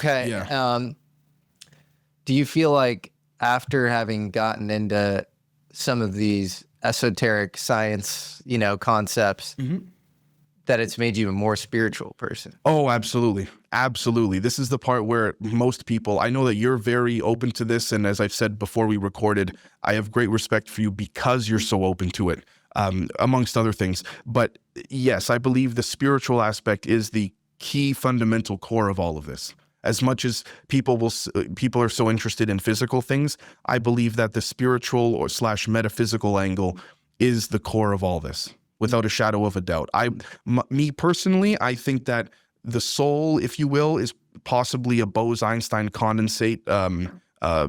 Okay. Yeah. Do you feel like after having gotten into some of these esoteric science, concepts, that it's made you a more spiritual person? Oh, absolutely. Absolutely. This is the part where most people, I know that you're very open to this. And as I've said before we recorded, I have great respect for you because you're so open to it, amongst other things. But yes, I believe the spiritual aspect is the key fundamental core of all of this. As much as people are so interested in physical things, I believe that the spiritual or / metaphysical angle is the core of all this, without a shadow of a doubt. Me personally, I think that the soul, if you will, is possibly a Bose-Einstein condensate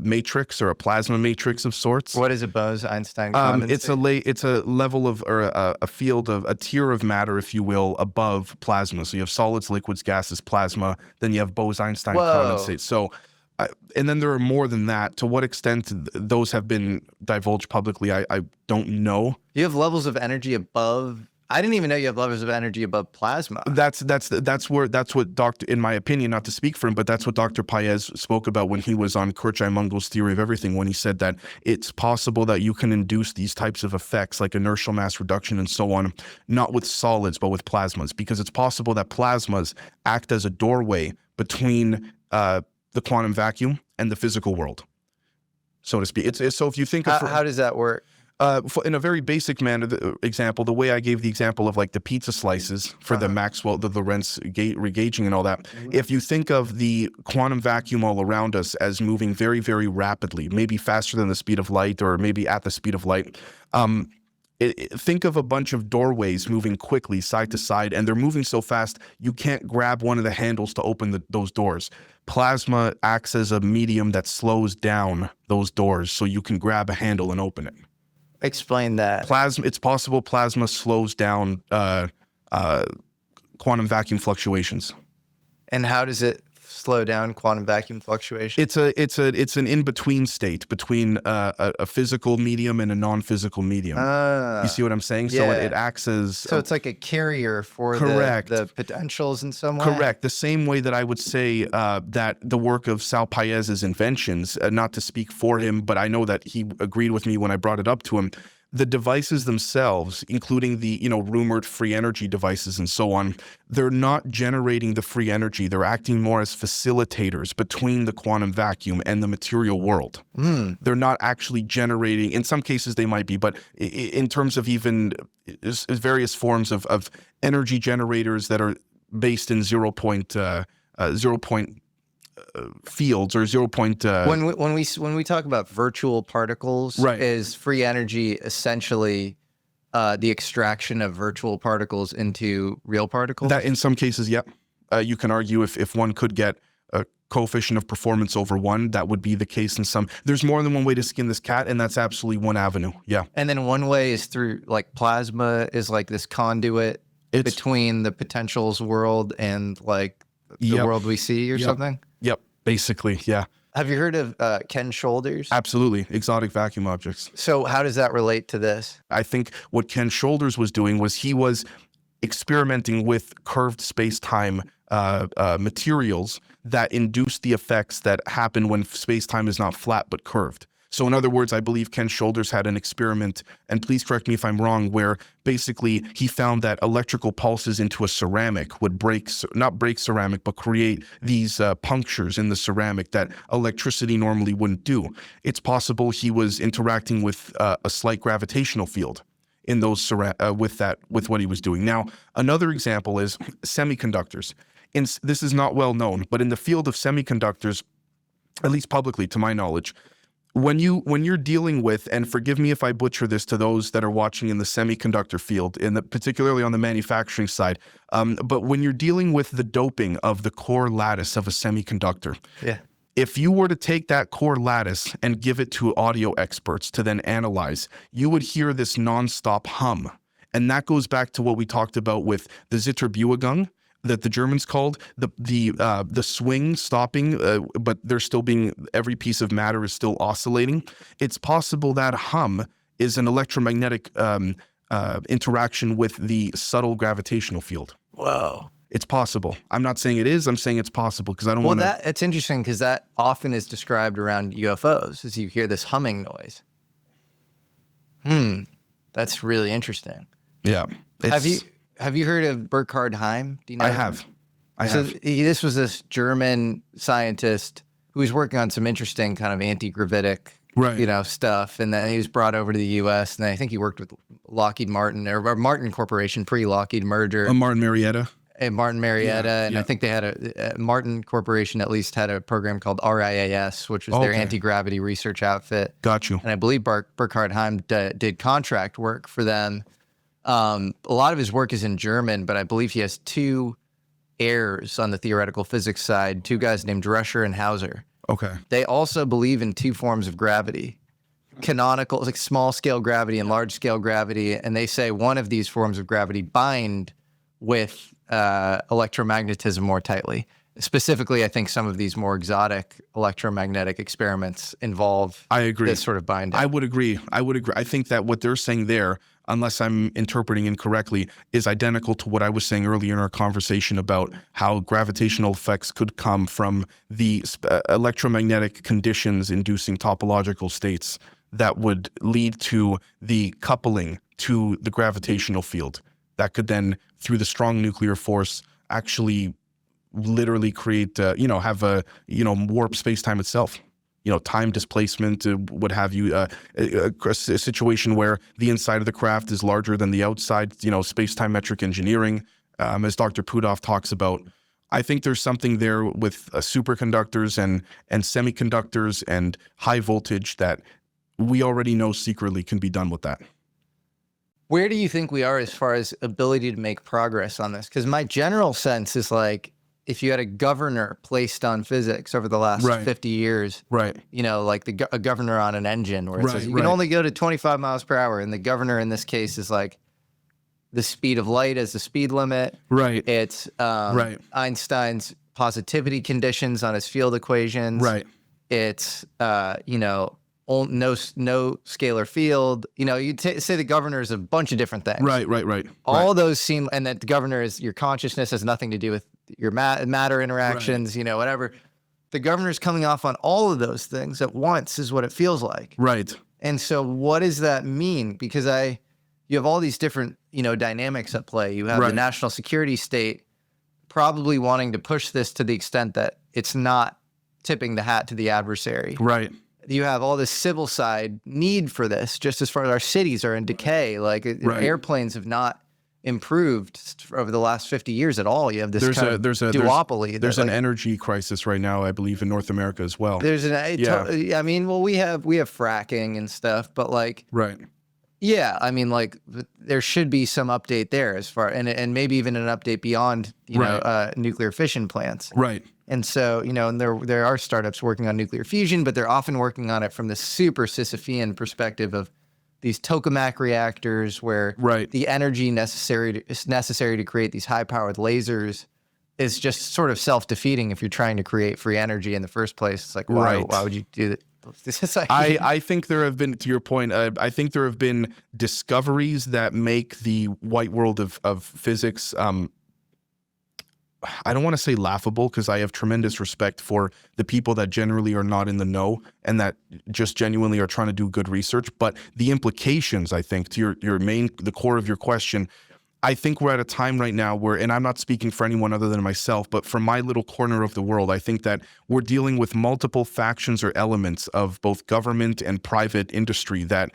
matrix or a plasma matrix of sorts. What is a Bose-Einstein condensate? It's a level of, or a field of, a tier of matter, if you will, above plasma. So you have solids, liquids, gases, plasma. Then you have Bose-Einstein condensate. So, and then there are more than that. To what extent those have been divulged publicly, I don't know. You have levels of energy above. I didn't even know you have levels of energy above plasma. That's what Dr. In my opinion, not to speak for him, but that's what Dr. Paez spoke about when he was on Kirchheim-Mungel's theory of everything, when he said that it's possible that you can induce these types of effects like inertial mass reduction and so on, not with solids, but with plasmas, because it's possible that plasmas act as a doorway between the quantum vacuum and the physical world, so to speak. So if you think of... How does that work? In a very basic manner, example, the way I gave the example of like the pizza slices for the Maxwell, the Lorentz regauging and all that. If you think of the quantum vacuum all around us as moving very, very rapidly, maybe faster than the speed of light or maybe at the speed of light, think of a bunch of doorways moving quickly side to side, and they're moving so fast you can't grab one of the handles to open those doors. Plasma acts as a medium that slows down those doors so you can grab a handle and open it. Explain that. It's possible plasma slows down quantum vacuum fluctuations. And how does it slow down quantum vacuum fluctuations? It's an in-between state between a physical medium and a non-physical medium. You see what I'm saying? Yeah. So it acts as... So it's like a carrier for the potentials in some way? Correct. The same way that I would say that the work of Sal Paez's inventions, not to speak for him, but I know that he agreed with me when I brought it up to him, the devices themselves, including the rumored free energy devices and so on, they're not generating the free energy. They're acting more as facilitators between the quantum vacuum and the material world. They're not actually generating. In some cases they might be, but in terms of even various forms of energy generators that are based in zero point fields or 0. When we talk about virtual particles, right, is free energy essentially the extraction of virtual particles into real particles? That in some cases, yeah. You can argue if one could get a coefficient of performance over 1, that would be the case in some. There's more than one way to skin this cat, and that's absolutely one avenue. Yeah. And then one way is through, like, plasma is like this conduit between the potentials world and like the world we see or something? Yep, basically, yeah. Have you heard of Ken Shoulders? Absolutely, exotic vacuum objects. So how does that relate to this? I think what Ken Shoulders was doing was he was experimenting with curved space-time materials that induce the effects that happen when space-time is not flat but curved. So in other words, I believe Ken Shoulders had an experiment, and please correct me if I'm wrong, where basically he found that electrical pulses into a ceramic would not break ceramic, but create these punctures in the ceramic that electricity normally wouldn't do. It's possible he was interacting with a slight gravitational field in those with what he was doing. Now, another example is semiconductors. This is not well known, but in the field of semiconductors, at least publicly to my knowledge, when you're dealing with, and forgive me if I butcher this to those that are watching in the semiconductor field, particularly on the manufacturing side, but when you're dealing with the doping of the core lattice of a semiconductor, if you were to take that core lattice and give it to audio experts to then analyze, you would hear this nonstop hum. And that goes back to what we talked about with the Zitterbuegung, that the Germans called the swing stopping, but there's still every piece of matter is still oscillating. It's possible that hum is an electromagnetic interaction with the subtle gravitational field. Whoa. It's possible. I'm not saying it is. I'm saying it's possible because I don't want to. Well, it's interesting because that often is described around UFOs as you hear this humming noise. That's really interesting. Yeah. Have you heard of Burkhard Heim? Do you know? I have. This was this German scientist who was working on some interesting kind of antigravitic, stuff, and then he was brought over to the U.S. and I think he worked with Lockheed Martin or Martin Corporation pre-Lockheed merger. Martin Marietta. And Martin Marietta, and I think they had a Martin Corporation at least had a program called RIAS, which was their anti-gravity research outfit. Got you. And I believe Burkhard Heim did contract work for them. A lot of his work is in German, but I believe he has two heirs on the theoretical physics side, two guys named Drescher and Hauser. Okay. They also believe in two forms of gravity, canonical, like small scale gravity and large scale gravity. And they say one of these forms of gravity bind with electromagnetism more tightly. Specifically, I think some of these more exotic electromagnetic experiments involve this sort of binding. I would agree. I think that what they're saying there, unless I'm interpreting incorrectly, is identical to what I was saying earlier in our conversation about how gravitational effects could come from the electromagnetic conditions inducing topological states that would lead to the coupling to the gravitational field that could then, through the strong nuclear force, actually literally create, have a, warp space-time itself. Time displacement, what have you, a situation where the inside of the craft is larger than the outside, space-time metric engineering, as Dr. Puthoff talks about. I think there's something there with superconductors and semiconductors and high voltage that we already know secretly can be done with that. Where do you think we are as far as ability to make progress on this? Because my general sense is like, if you had a governor placed on physics over the last 50 years, like a governor on an engine where it says you can only go to 25 miles per hour. And the governor in this case is like the speed of light as the speed limit. Right. It's Einstein's positivity conditions on his field equations. Right. It's, no scalar field. You'd say the governor is a bunch of different things. Right. All those seem, and that the governor is your consciousness has nothing to do with your matter interactions, whatever. The governor's coming off on all of those things at once is what it feels like. Right. And so what does that mean? Because you have all these different, dynamics at play. You have the national security state probably wanting to push this to the extent that it's not tipping the hat to the adversary. Right. You have all this civil side need for this, just as far as our cities are in decay. Like airplanes have not improved over the last 50 years at all. You have this duopoly. There's an energy crisis right now, I believe, in North America as well. There's we have fracking and stuff, but there should be some update there as far, and maybe even an update beyond, nuclear fission plants. Right. And so, and there are startups working on nuclear fusion, but they're often working on it from the super Sisyphean perspective of these tokamak reactors where the energy necessary to create these high-powered lasers is just sort of self-defeating if you're trying to create free energy in the first place. It's like, why would you do that? I think there have been, to your point, I think there have been discoveries that make the white world of physics, I don't want to say laughable, because I have tremendous respect for the people that generally are not in the know and that just genuinely are trying to do good research. But the implications, I think, to the core of your question, I think we're at a time right now where, and I'm not speaking for anyone other than myself, but from my little corner of the world, I think that we're dealing with multiple factions or elements of both government and private industry that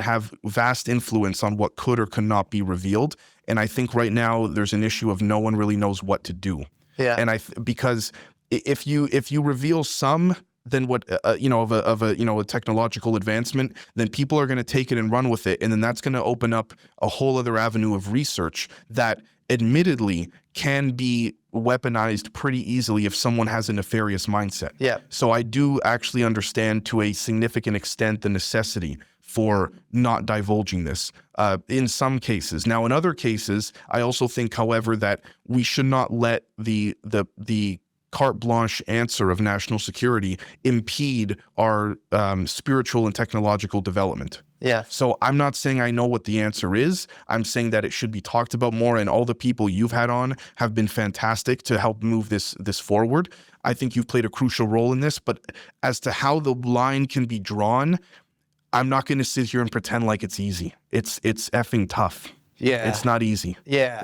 have vast influence on what could or could not be revealed. And I think right now there's an issue of no one really knows what to do. Yeah. And because if you reveal some, then what a technological advancement, then people are going to take it and run with it, and then that's going to open up a whole other avenue of research that admittedly can be weaponized pretty easily if someone has a nefarious mindset. Yeah. So I do actually understand to a significant extent the necessity for not divulging this in some cases. Now, in other cases, I also think, however, that we should not let the carte blanche answer of national security impede our spiritual and technological development. Yeah. So I'm not saying I know what the answer is. I'm saying that it should be talked about more, and all the people you've had on have been fantastic to help move this forward. I think you've played a crucial role in this, but as to how the line can be drawn, I'm not going to sit here and pretend like it's easy. It's effing tough. Yeah. It's not easy. Yeah.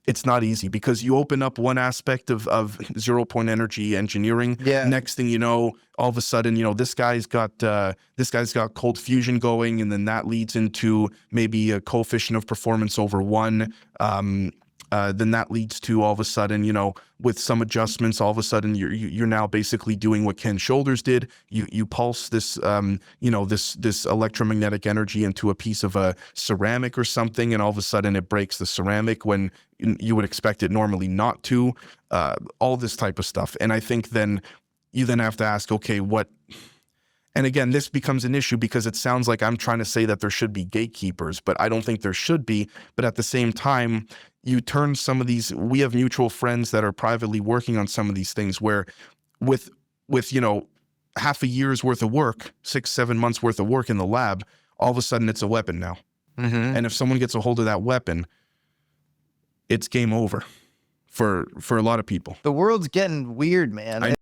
It's not easy, because you open up one aspect of 0 point energy engineering. Yeah. Next thing you know, all of a sudden, this guy's got cold fusion going, and then that leads into maybe a coefficient of performance over 1. Then that leads to, all of a sudden, with some adjustments, all of a sudden you're now basically doing what Ken Shoulders did. You pulse this this electromagnetic energy into a piece of a ceramic or something, and all of a sudden it breaks the ceramic when you would expect it normally not to. All this type of stuff, and I think then you have to ask, okay, what? And again, this becomes an issue because it sounds like I'm trying to say that there should be gatekeepers, but I don't think there should be. But at the same time, you turn some of these, we have mutual friends that are privately working on some of these things where with half a year's worth of work, 6-7 months worth of work in the lab, all of a sudden it's a weapon now. Mm-hmm. And if someone gets a hold of that weapon, it's game over for a lot of people. The world's getting weird, man.